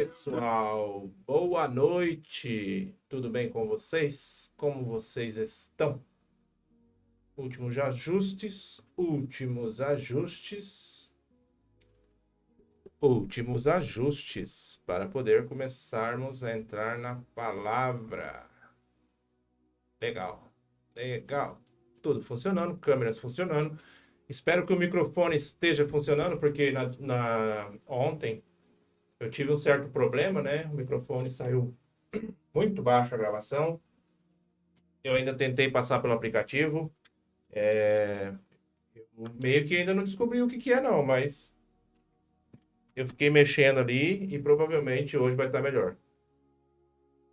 pessoal, boa noite, tudo bem com vocês? Como vocês estão? Últimos ajustes para poder começarmos a entrar na palavra. Legal, legal, tudo funcionando, câmeras funcionando. Espero que o microfone esteja funcionando, porque ontem eu tive um certo problema, né? O microfone saiu muito baixo a gravação. Eu ainda tentei passar pelo aplicativo. Eu meio que ainda não descobri o que que é, não, mas eu fiquei mexendo ali e provavelmente hoje vai estar melhor.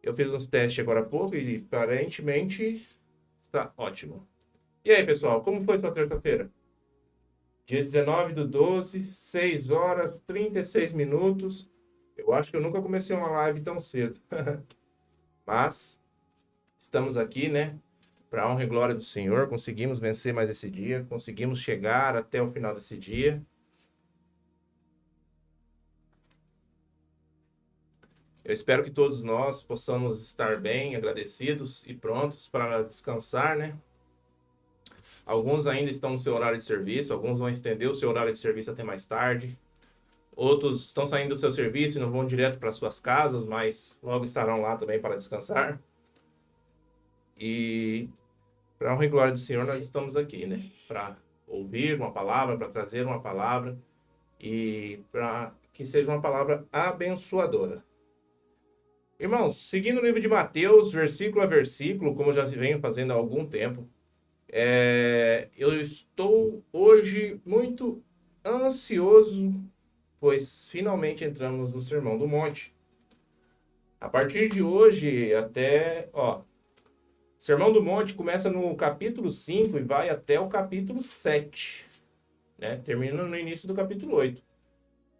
Eu fiz uns testes agora há pouco e aparentemente está ótimo. E aí, pessoal, como foi sua terça-feira? Dia 19/12, 6 horas, 36 minutos. Eu acho que eu nunca comecei uma live tão cedo. Mas estamos aqui, né? Para a honra e glória do Senhor, conseguimos vencer mais esse dia, conseguimos chegar até o final desse dia. Eu espero que todos nós possamos estar bem, agradecidos e prontos para descansar, né? Alguns ainda estão no seu horário de serviço, alguns vão estender o seu horário de serviço até mais tarde. Outros estão saindo do seu serviço e não vão direto para suas casas, mas logo estarão lá também para descansar. E para a honra e glória do Senhor, nós estamos aqui, né? Para ouvir uma palavra, para trazer uma palavra e para que seja uma palavra abençoadora. Irmãos, seguindo o livro de Mateus, versículo a versículo, como eu já venho fazendo há algum tempo, eu estou hoje muito ansioso, pois finalmente entramos no Sermão do Monte. A partir de hoje, Sermão do Monte começa no capítulo 5 e vai até o capítulo 7, né? Termina no início do capítulo 8.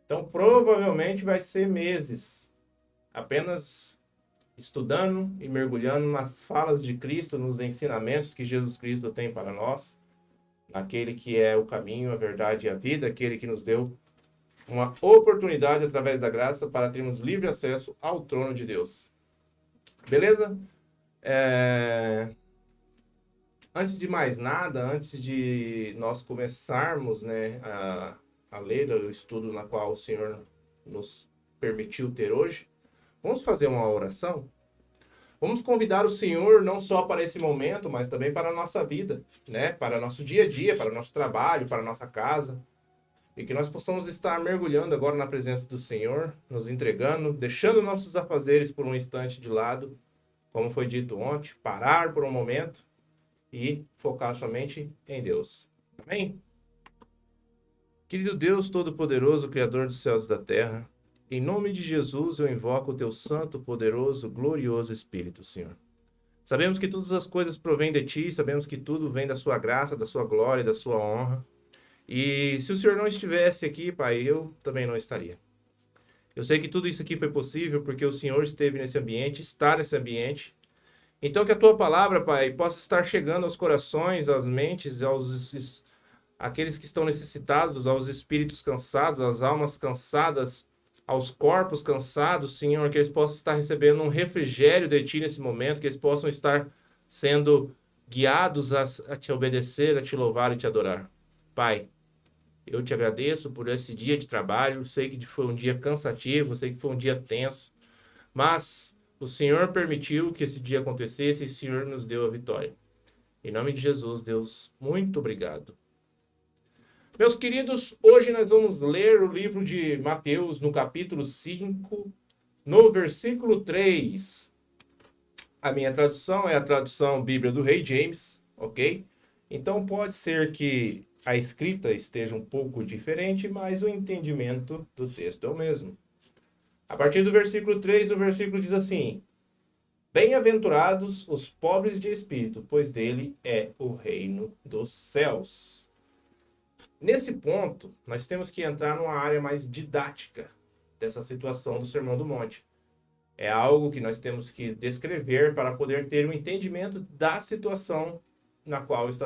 Então, provavelmente vai ser meses apenas estudando e mergulhando nas falas de Cristo, nos ensinamentos que Jesus Cristo tem para nós, naquele que é o caminho, a verdade e a vida, aquele que nos deu uma oportunidade através da graça para termos livre acesso ao trono de Deus. Beleza? Antes de mais nada, antes de nós começarmos, né, a ler o estudo na qual o Senhor nos permitiu ter hoje, vamos fazer uma oração? Vamos convidar o Senhor não só para esse momento, mas também para a nossa vida, né? Para nosso dia a dia, para o nosso trabalho, para a nossa casa. E que nós possamos estar mergulhando agora na presença do Senhor, nos entregando, deixando nossos afazeres por um instante de lado, como foi dito ontem, parar por um momento e focar somente em Deus. Amém? Querido Deus Todo-Poderoso, Criador dos céus e da terra, em nome de Jesus, eu invoco o teu santo, poderoso, glorioso Espírito, Senhor. Sabemos que todas as coisas provêm de ti, sabemos que tudo vem da sua graça, da sua glória, da sua honra. E se o Senhor não estivesse aqui, Pai, eu também não estaria. Eu sei que tudo isso aqui foi possível porque o Senhor esteve nesse ambiente, está nesse ambiente. Então que a tua palavra, Pai, possa estar chegando aos corações, às mentes, àqueles que estão necessitados, aos espíritos cansados, às almas cansadas, aos corpos cansados, Senhor, que eles possam estar recebendo um refrigério de Ti nesse momento, que eles possam estar sendo guiados a Te obedecer, a Te louvar e Te adorar. Pai, eu Te agradeço por esse dia de trabalho, sei que foi um dia cansativo, sei que foi um dia tenso, mas o Senhor permitiu que esse dia acontecesse e o Senhor nos deu a vitória. Em nome de Jesus, Deus, muito obrigado. Meus queridos, hoje nós vamos ler o livro de Mateus, no capítulo 5, no versículo 3. A minha tradução é a tradução Bíblia do Rei James, ok? Então pode ser que a escrita esteja um pouco diferente, mas o entendimento do texto é o mesmo. A partir do versículo 3, o versículo diz assim: Bem-aventurados os pobres de espírito, pois dele é o reino dos céus. Nesse ponto, nós temos que entrar numa área mais didática dessa situação do Sermão do Monte. É algo que nós temos que descrever para poder ter um entendimento da situação na qual está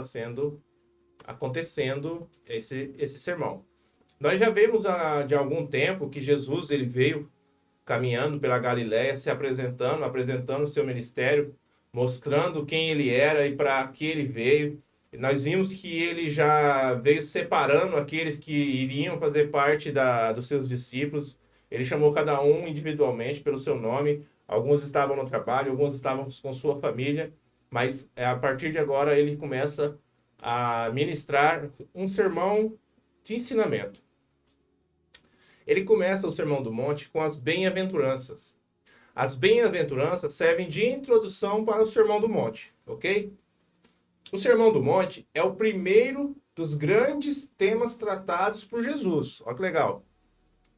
acontecendo esse sermão. Nós já vemos de algum tempo que Jesus ele veio caminhando pela Galiléia, se apresentando o seu ministério, mostrando quem ele era e para que ele veio. Nós vimos que ele já veio separando aqueles que iriam fazer parte dos seus discípulos. Ele chamou cada um individualmente pelo seu nome. Alguns estavam no trabalho, alguns estavam com sua família, mas a partir de agora ele começa a ministrar um sermão de ensinamento. Ele começa o Sermão do Monte com as bem-aventuranças. As bem-aventuranças servem de introdução para o Sermão do Monte, ok? O Sermão do Monte é o primeiro dos grandes temas tratados por Jesus. Olha que legal.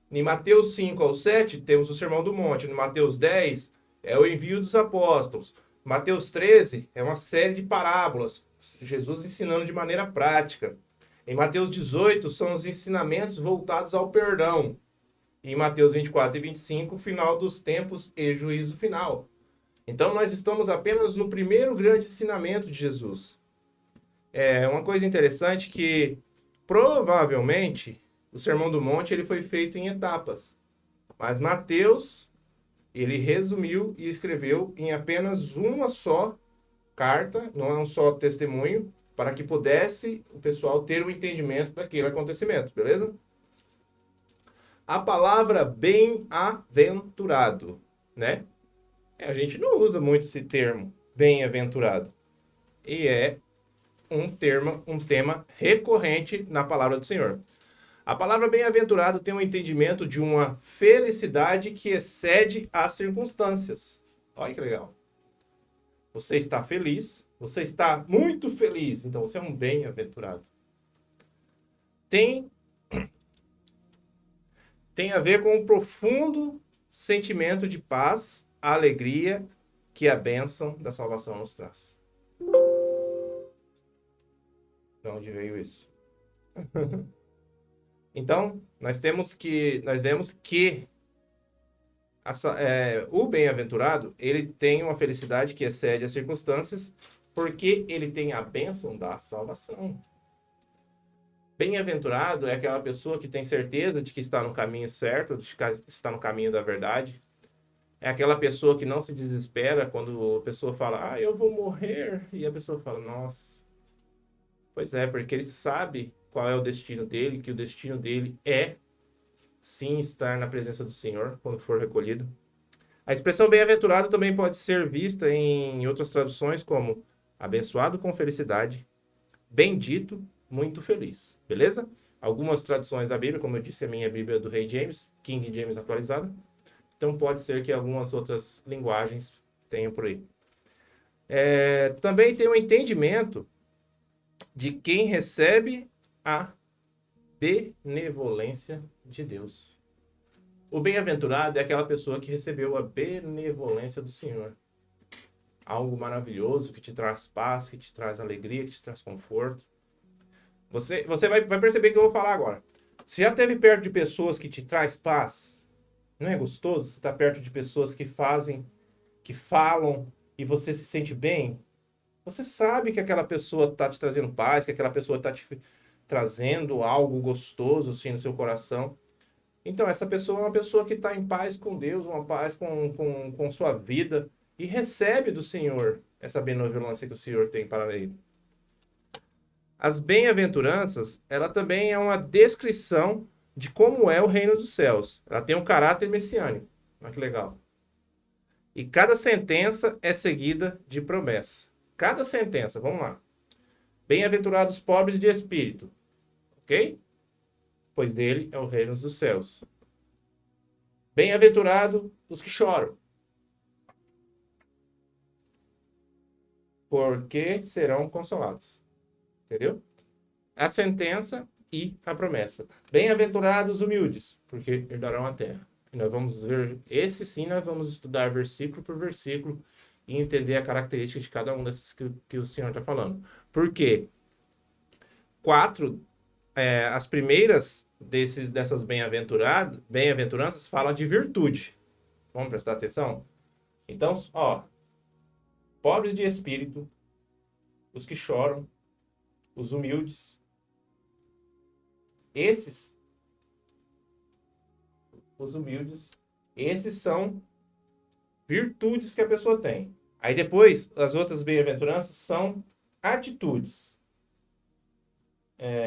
Em Mateus 5 ao 7, temos o Sermão do Monte. Em Mateus 10, é o envio dos apóstolos. Mateus 13 é uma série de parábolas, Jesus ensinando de maneira prática. Em Mateus 18, são os ensinamentos voltados ao perdão. Em Mateus 24 e 25, o final dos tempos e juízo final. Então, nós estamos apenas no primeiro grande ensinamento de Jesus. É uma coisa interessante que, provavelmente, o Sermão do Monte ele foi feito em etapas. Mas Mateus, ele resumiu e escreveu em apenas uma só carta, não é um só testemunho, para que pudesse o pessoal ter o entendimento daquele acontecimento, beleza? A palavra bem-aventurado, né? A gente não usa muito esse termo, bem-aventurado. E é um tema recorrente na palavra do Senhor. A palavra bem-aventurado tem um entendimento de uma felicidade que excede as circunstâncias. Olha que legal. Você está feliz, você está muito feliz, então você é um bem-aventurado. Tem a ver com um profundo sentimento de paz, alegria que a bênção da salvação nos traz. De onde veio isso? Então, nós vemos que o bem-aventurado, ele tem uma felicidade que excede as circunstâncias, porque ele tem a bênção da salvação. Bem-aventurado é aquela pessoa que tem certeza de que está no caminho certo, de que está no caminho da verdade. É aquela pessoa que não se desespera quando a pessoa fala, eu vou morrer. E a pessoa fala, nossa. Pois é, porque ele sabe qual é o destino dele, que o destino dele é, sim, estar na presença do Senhor quando for recolhido. A expressão bem-aventurado também pode ser vista em outras traduções como abençoado com felicidade, bendito, muito feliz, beleza? Algumas traduções da Bíblia, como eu disse, a minha Bíblia é do Rei James, King James atualizada. Então pode ser que algumas outras linguagens tenham por aí. Também tem um entendimento de quem recebe a benevolência de Deus. O bem-aventurado é aquela pessoa que recebeu a benevolência do Senhor. Algo maravilhoso que te traz paz, que te traz alegria, que te traz conforto. Você vai perceber que eu vou falar agora. Você já esteve perto de pessoas que te traz paz? Não é gostoso você estar perto de pessoas que fazem, que falam e você se sente bem? Você sabe que aquela pessoa está te trazendo paz, que aquela pessoa está te trazendo algo gostoso assim, no seu coração. Então, essa pessoa é uma pessoa que está em paz com Deus, uma paz com sua vida e recebe do Senhor essa benevolência que o Senhor tem para ele. As bem-aventuranças, ela também é uma descrição de como é o reino dos céus. Ela tem um caráter messiânico. Olha que legal. E cada sentença é seguida de promessa. Cada sentença, vamos lá. Bem-aventurados pobres de espírito. Ok? Pois dele é o reino dos céus. Bem-aventurado os que choram. Porque serão consolados. Entendeu? A sentença e a promessa. Bem-aventurados humildes, porque herdarão a terra. E nós vamos ver, nós vamos estudar versículo por versículo e entender a característica de cada um desses que o Senhor está falando. Por quê? As primeiras dessas bem-aventuranças falam de virtude. Vamos prestar atenção? Então, pobres de espírito, os que choram, os humildes. Os humildes, Esses são virtudes que a pessoa tem. Aí depois, as outras bem-aventuranças são atitudes.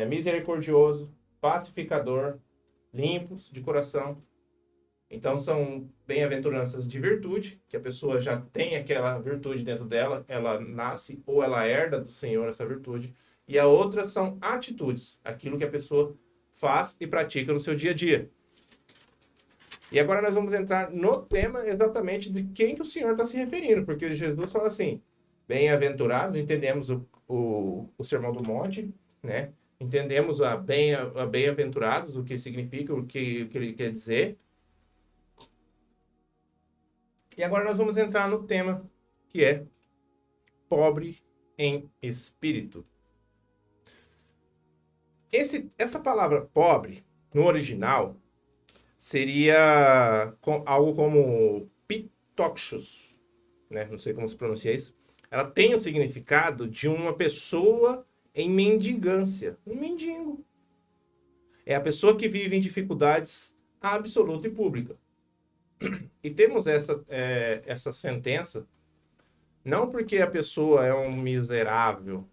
Misericordioso, pacificador, limpos de coração. Então são bem-aventuranças de virtude, que a pessoa já tem aquela virtude dentro dela, ela nasce ou ela herda do Senhor essa virtude. E a outra são atitudes, aquilo que a pessoa faz e pratica no seu dia a dia. E agora nós vamos entrar no tema exatamente de quem que o Senhor está se referindo, porque Jesus fala assim, bem-aventurados, entendemos o Sermão do Monte, né? Entendemos a bem-aventurados, o que significa, o que ele quer dizer. E agora nós vamos entrar no tema que é pobre em espírito. Essa palavra pobre, no original, seria algo como pitoxos, né? Não sei como se pronuncia isso. Ela tem o significado de uma pessoa em mendigância, um mendigo. É a pessoa que vive em dificuldades absoluta e pública. E temos essa sentença, não porque a pessoa é um miserável.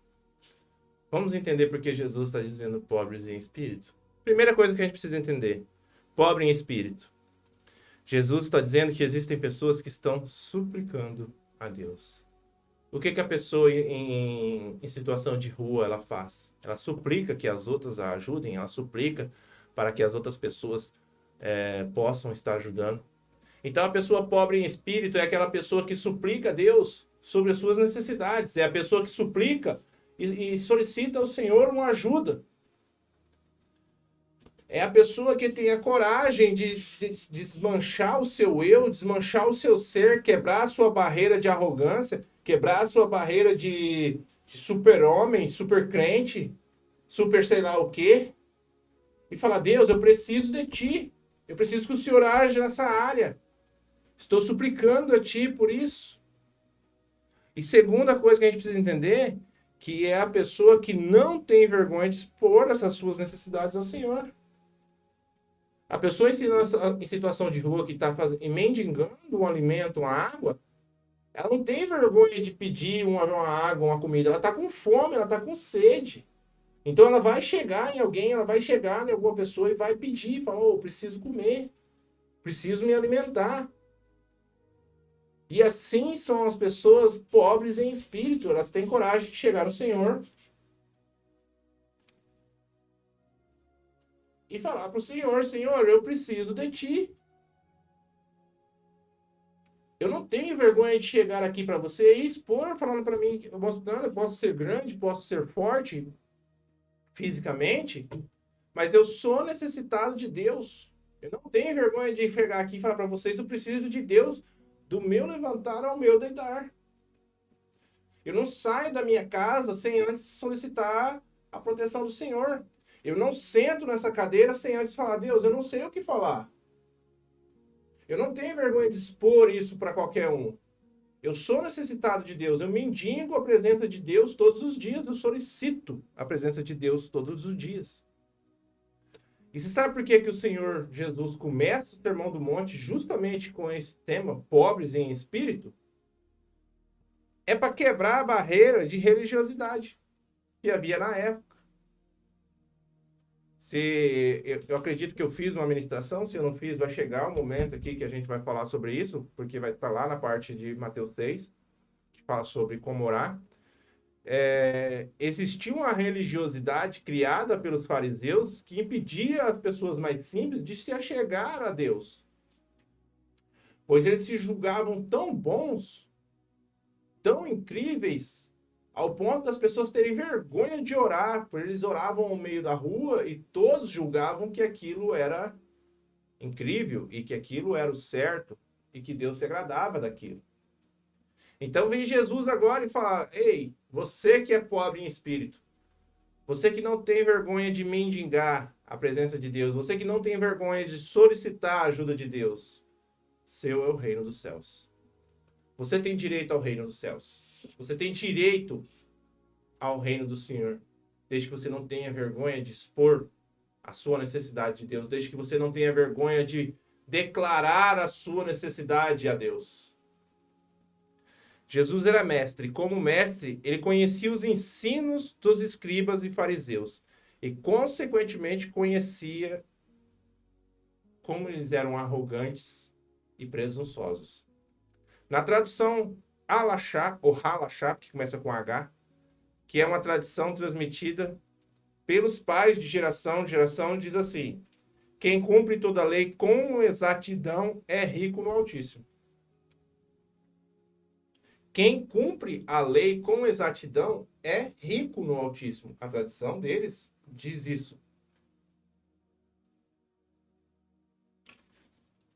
Vamos entender por que Jesus está dizendo pobres em espírito? Primeira coisa que a gente precisa entender, pobre em espírito. Jesus está dizendo que existem pessoas que estão suplicando a Deus. O que a pessoa em situação de rua ela faz? Ela suplica que as outras a ajudem, ela suplica para que as outras pessoas possam estar ajudando. Então, a pessoa pobre em espírito é aquela pessoa que suplica a Deus sobre as suas necessidades. É a pessoa que suplica e solicita ao Senhor uma ajuda. É a pessoa que tem a coragem de desmanchar o seu eu, desmanchar o seu ser, quebrar a sua barreira de arrogância, quebrar a sua barreira de super-homem, super-crente, super sei lá o quê. E falar, Deus, eu preciso de Ti. Eu preciso que o Senhor age nessa área. Estou suplicando a Ti por isso. E segunda coisa que a gente precisa entender, que é a pessoa que não tem vergonha de expor essas suas necessidades ao Senhor. A pessoa em situação de rua que está mendigando um alimento, uma água, ela não tem vergonha de pedir uma água, uma comida. Ela está com fome, ela está com sede. Então ela vai chegar em alguém, ela vai chegar em alguma pessoa e vai pedir, falar, oh, preciso comer, preciso me alimentar. E assim são as pessoas pobres em espírito. Elas têm coragem de chegar ao Senhor e falar para o Senhor, Senhor, eu preciso de Ti. Eu não tenho vergonha de chegar aqui para você e expor, falando para mim, mostrando, eu posso ser grande, posso ser forte fisicamente, mas eu sou necessitado de Deus. Eu não tenho vergonha de chegar aqui e falar para vocês, eu preciso de Deus, do meu levantar ao meu deitar. Eu não saio da minha casa sem antes solicitar a proteção do Senhor. Eu não sento nessa cadeira sem antes falar, Deus, eu não sei o que falar. Eu não tenho vergonha de expor isso para qualquer um. Eu sou necessitado de Deus. Eu mendigo a presença de Deus todos os dias. Eu solicito a presença de Deus todos os dias. E você sabe por que o Senhor Jesus começa o Sermão do Monte justamente com esse tema, pobres em espírito? É para quebrar a barreira de religiosidade que havia na época. Eu acredito que eu fiz uma ministração, se eu não fiz, vai chegar um momento aqui que a gente vai falar sobre isso, porque vai estar lá na parte de Mateus 6, que fala sobre como orar. Existia uma religiosidade criada pelos fariseus que impedia as pessoas mais simples de se achegar a Deus. Pois eles se julgavam tão bons, tão incríveis, ao ponto das pessoas terem vergonha de orar, porque eles oravam no meio da rua e todos julgavam que aquilo era incrível e que aquilo era o certo e que Deus se agradava daquilo. Então vem Jesus agora e fala, ei, você que é pobre em espírito, você que não tem vergonha de mendigar a presença de Deus, você que não tem vergonha de solicitar a ajuda de Deus, seu é o reino dos céus. Você tem direito ao reino dos céus. Você tem direito ao reino do Senhor, desde que você não tenha vergonha de expor a sua necessidade de Deus, desde que você não tenha vergonha de declarar a sua necessidade a Deus. Jesus era mestre. Como mestre, ele conhecia os ensinos dos escribas e fariseus. E, consequentemente, conhecia como eles eram arrogantes e presunçosos. Na tradução Halachá, ou Halachá, que começa com H, que é uma tradição transmitida pelos pais de geração em geração, diz assim: quem cumpre toda a lei com exatidão é rico no Altíssimo. Quem cumpre a lei com exatidão é rico no Altíssimo. A tradição deles diz isso.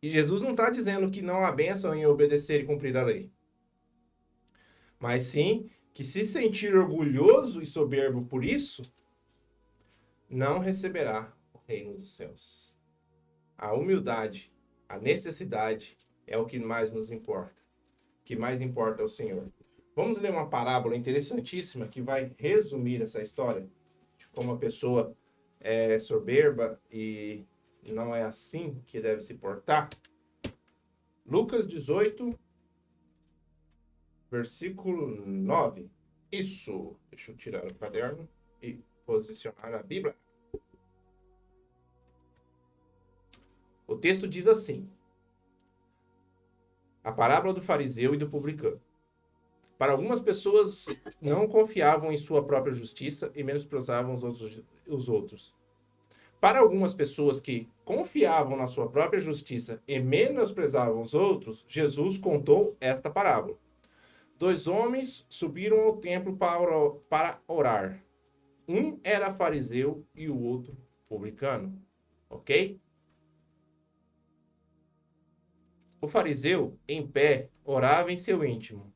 E Jesus não está dizendo que não há bênção em obedecer e cumprir a lei. Mas sim que se sentir orgulhoso e soberbo por isso, não receberá o reino dos céus. A humildade, a necessidade é o que mais nos importa. O que mais importa é o Senhor. Vamos ler uma parábola interessantíssima que vai resumir essa história de como a pessoa é soberba e não é assim que deve se portar. Lucas 18, versículo 9. Isso. Deixa eu tirar o caderno e posicionar a Bíblia. O texto diz assim: a parábola do fariseu e do publicano. Para algumas pessoas, não confiavam em sua própria justiça e menosprezavam os outros. Para algumas pessoas que confiavam na sua própria justiça e menosprezavam os outros, Jesus contou esta parábola. 2 homens subiram ao templo para orar. Um era fariseu e o outro publicano. Ok? O fariseu, em pé, orava em seu íntimo: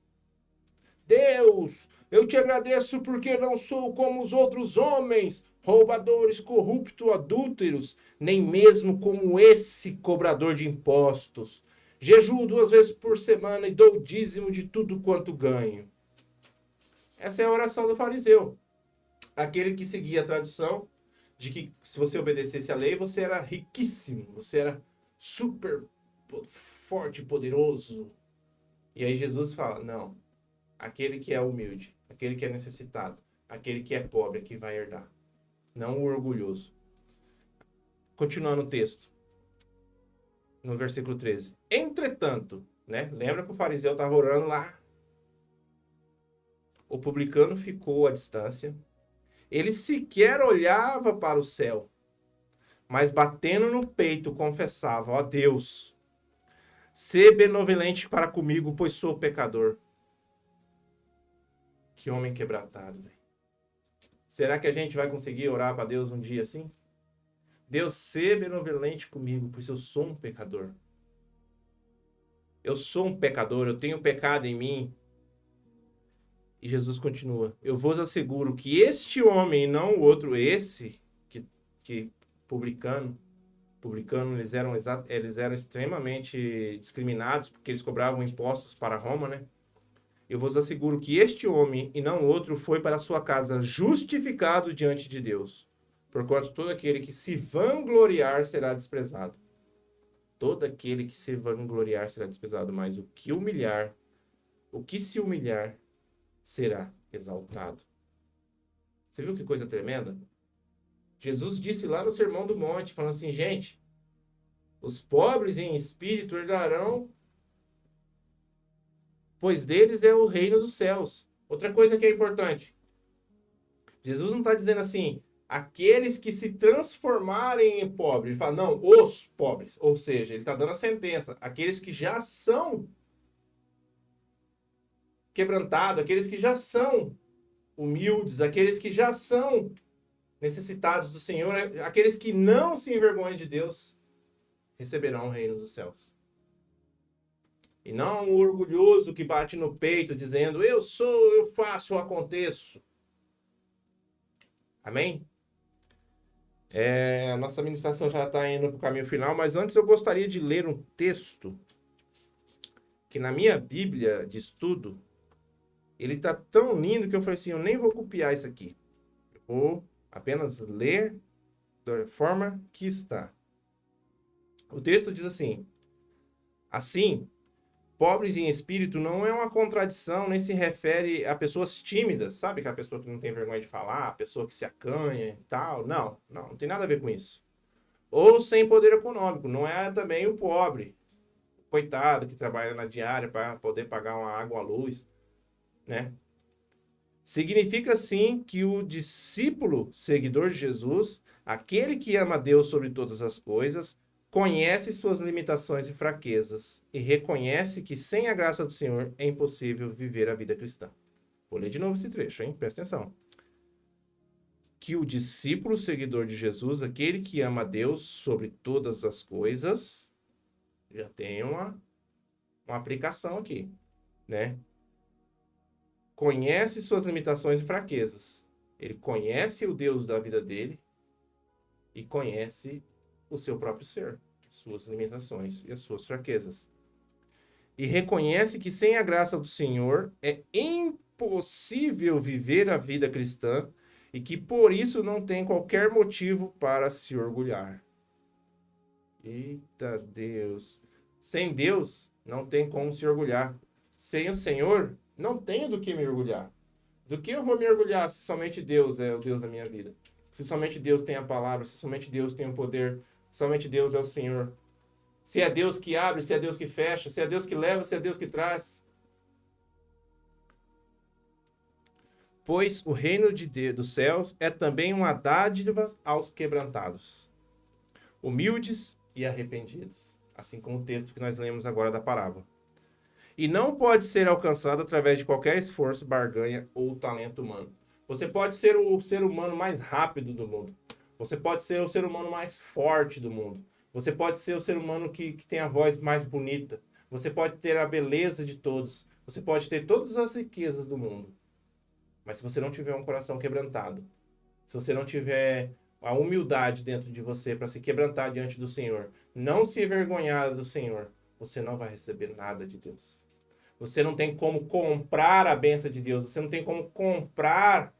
Deus, eu te agradeço porque não sou como os outros homens, roubadores, corruptos, adúlteros, nem mesmo como esse cobrador de impostos. Jejuo 2 vezes por semana e dou o dízimo de tudo quanto ganho. Essa é a oração do fariseu. Aquele que seguia a tradição de que se você obedecesse à lei, você era riquíssimo, você era super forte, poderoso. E aí Jesus fala: não, aquele que é humilde, aquele que é necessitado, aquele que é pobre é que vai herdar, não o orgulhoso. Continuando o texto, no versículo 13. Entretanto, né? Lembra que o fariseu estava orando lá? O publicano ficou à distância. Ele sequer olhava para o céu, mas batendo no peito confessava: ó Deus, sê benevolente para comigo, pois sou pecador. Que homem quebrantado, velho. Será que a gente vai conseguir orar para Deus um dia assim? Deus, sê benevolente comigo, pois eu sou um pecador. Eu sou um pecador, eu tenho pecado em mim. E Jesus continua: eu vos asseguro que este homem, e não o outro, esse que publicano, eles eram extremamente discriminados, porque eles cobravam impostos para Roma, né? Eu vos asseguro que este homem, e não o outro, foi para a sua casa justificado diante de Deus. Porquanto todo aquele que se vangloriar será desprezado. Todo aquele que se vangloriar será desprezado, mas o que se humilhar, será exaltado. Você viu que coisa tremenda? Jesus disse lá no Sermão do Monte, falando assim: gente, os pobres em espírito herdarão, pois deles é o reino dos céus. Outra coisa que é importante, Jesus não está dizendo assim, aqueles que se transformarem em pobres. Ele fala, não, os pobres. Ou seja, ele está dando a sentença. Aqueles que já são quebrantados, aqueles que já são humildes, aqueles que já são necessitados do Senhor, aqueles que não se envergonham de Deus, receberão o reino dos céus. E não o orgulhoso que bate no peito dizendo, eu sou, eu faço, eu aconteço. Amém? A nossa ministração já está indo para o caminho final, mas antes eu gostaria de ler um texto que na minha Bíblia de estudo, ele está tão lindo que eu falei assim, eu nem vou copiar isso aqui. Eu vou apenas ler da forma que está. O texto diz assim, pobres em espírito não é uma contradição, nem se refere a pessoas tímidas, sabe? Que é a pessoa que não tem vergonha de falar, a pessoa que se acanha e tal. Não tem nada a ver com isso. Ou sem poder econômico, não é também o pobre, coitado que trabalha na diária para poder pagar uma água, a luz, né? Significa sim que o discípulo, seguidor de Jesus, aquele que ama Deus sobre todas as coisas, conhece suas limitações e fraquezas e reconhece que sem a graça do Senhor é impossível viver a vida cristã. Vou ler de novo esse trecho, hein? Presta atenção. Que o discípulo, seguidor de Jesus, aquele que ama Deus sobre todas as coisas, já tem uma aplicação aqui, né? Conhece suas limitações e fraquezas. Ele conhece o Deus da vida dele e conhece o seu próprio ser, suas limitações e as suas fraquezas. E reconhece que sem a graça do Senhor é impossível viver a vida cristã e que por isso não tem qualquer motivo para se orgulhar. Eita Deus! Sem Deus não tem como se orgulhar. Sem o Senhor, não tenho do que me orgulhar. Do que eu vou me orgulhar se somente Deus é o Deus da minha vida? Se somente Deus tem a palavra, se somente Deus tem o poder, somente Deus é o Senhor. Se é Deus que abre, se é Deus que fecha, se é Deus que leva, se é Deus que traz. Pois o reino dos céus é também uma dádiva aos quebrantados, humildes e arrependidos. Assim como o texto que nós lemos agora da parábola. E não pode ser alcançado através de qualquer esforço, barganha ou talento humano. Você pode ser o ser humano mais rápido do mundo. Você pode ser o ser humano mais forte do mundo. Você pode ser o ser humano que tem a voz mais bonita. Você pode ter a beleza de todos. Você pode ter todas as riquezas do mundo. Mas se você não tiver um coração quebrantado, se você não tiver a humildade dentro de você para se quebrantar diante do Senhor, não se envergonhar do Senhor, você não vai receber nada de Deus. Você não tem como comprar a bênção de Deus. Você não tem como comprar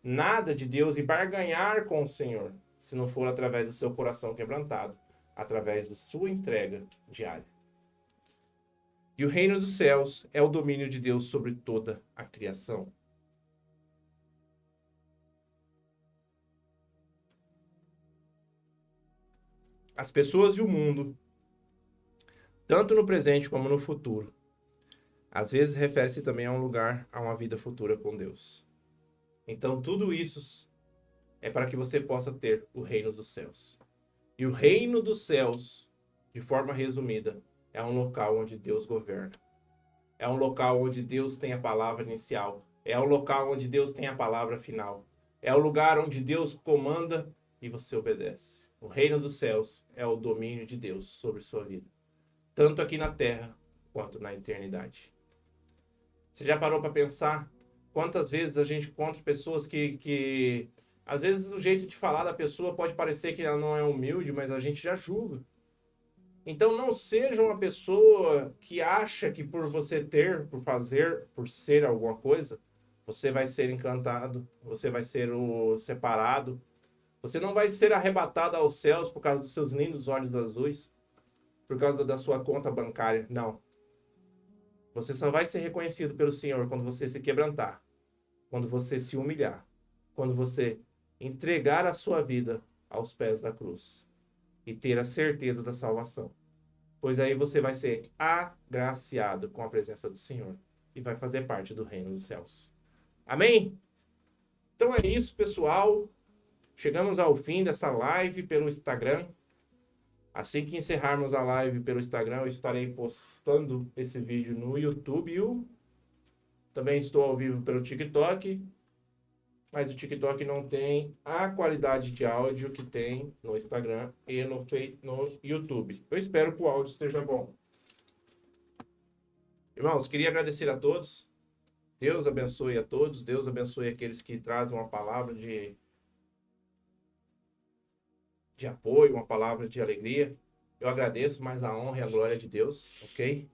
nada de Deus e barganhar com o Senhor, se não for através do seu coração quebrantado, através da sua entrega diária. E o reino dos céus é o domínio de Deus sobre toda a criação. As pessoas e o mundo, tanto no presente como no futuro, às vezes refere-se também a um lugar, a uma vida futura com Deus. Então, tudo isso é para que você possa ter o reino dos céus. E o reino dos céus, de forma resumida, é um local onde Deus governa. É um local onde Deus tem a palavra inicial. É um local onde Deus tem a palavra final. É o lugar onde Deus comanda e você obedece. O reino dos céus é o domínio de Deus sobre sua vida, tanto aqui na terra quanto na eternidade. Você já parou para pensar quantas vezes a gente encontra pessoas que às vezes o jeito de falar da pessoa pode parecer que ela não é humilde, mas a gente já julga. Então não seja uma pessoa que acha que por você ter, por fazer, por ser alguma coisa, você vai ser encantado, você vai ser o separado, você não vai ser arrebatado aos céus por causa dos seus lindos olhos azuis, por causa da sua conta bancária. Não. Você só vai ser reconhecido pelo Senhor quando você se quebrantar, quando você se humilhar, quando você entregar a sua vida aos pés da cruz e ter a certeza da salvação. Pois aí você vai ser agraciado com a presença do Senhor e vai fazer parte do reino dos céus. Amém? Então é isso, pessoal. Chegamos ao fim dessa live pelo Instagram. Assim que encerrarmos a live pelo Instagram, eu estarei postando esse vídeo no YouTube. Também estou ao vivo pelo TikTok. Mas o TikTok não tem a qualidade de áudio que tem no Instagram e no YouTube. Eu espero que o áudio esteja bom. Irmãos, queria agradecer a todos. Deus abençoe a todos. Deus abençoe aqueles que trazem uma palavra de apoio, uma palavra de alegria. Eu agradeço, mas a honra e a glória é de Deus, ok?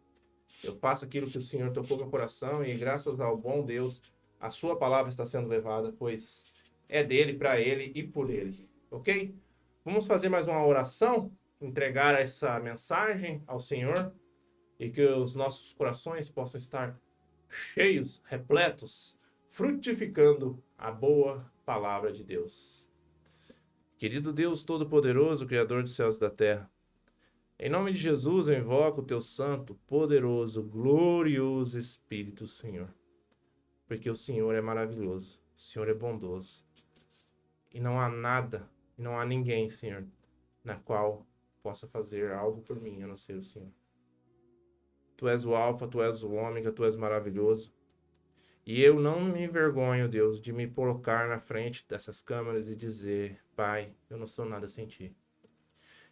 Eu faço aquilo que o Senhor tocou no meu coração e graças ao bom Deus, a sua palavra está sendo levada, pois é dele, para ele e por ele, ok? Vamos fazer mais uma oração entregar essa mensagem ao Senhor e que os nossos corações possam estar cheios, repletos, frutificando a boa palavra de Deus. Querido Deus Todo-Poderoso, Criador dos céus e da terra, em nome de Jesus eu invoco o teu santo, poderoso, glorioso Espírito, Senhor. Porque o Senhor é maravilhoso, o Senhor é bondoso. E não há nada, não há ninguém, Senhor, na qual possa fazer algo por mim, a não ser o Senhor. Tu és o alfa, tu és o ômega, tu és maravilhoso. E eu não me envergonho, Deus, de me colocar na frente dessas câmeras e dizer: Pai, eu não sou nada sem ti.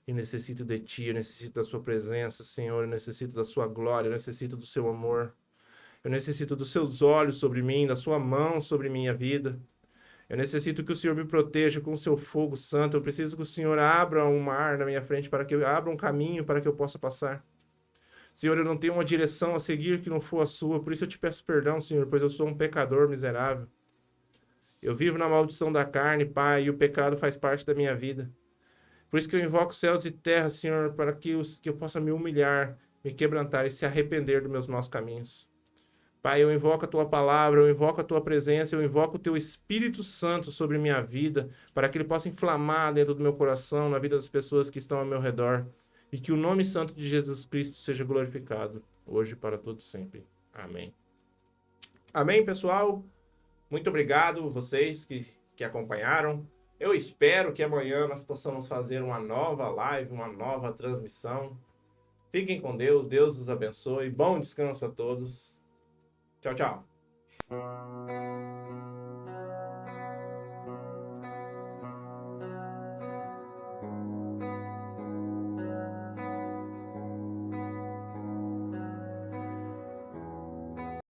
Eu necessito de ti, eu necessito da sua presença, Senhor, eu necessito da sua glória, eu necessito do seu amor. Eu necessito dos seus olhos sobre mim, da sua mão sobre minha vida. Eu necessito que o Senhor me proteja com o seu fogo santo. Eu preciso que o Senhor abra um mar na minha frente, para que eu abra um caminho para que eu possa passar. Senhor, eu não tenho uma direção a seguir que não for a sua, por isso eu te peço perdão, Senhor, pois eu sou um pecador miserável. Eu vivo na maldição da carne, Pai, e o pecado faz parte da minha vida. Por isso que eu invoco céus e terra, Senhor, para que eu possa me humilhar, me quebrantar e se arrepender dos meus maus caminhos. Pai, eu invoco a Tua palavra, eu invoco a Tua presença, eu invoco o Teu Espírito Santo sobre minha vida, para que Ele possa inflamar dentro do meu coração, na vida das pessoas que estão ao meu redor, e que o nome santo de Jesus Cristo seja glorificado, hoje e para todos sempre. Amém. Amém, pessoal? Muito obrigado vocês que acompanharam. Eu espero que amanhã nós possamos fazer uma nova live, uma nova transmissão. Fiquem com Deus, Deus os abençoe. Bom descanso a todos. Tchau, tchau.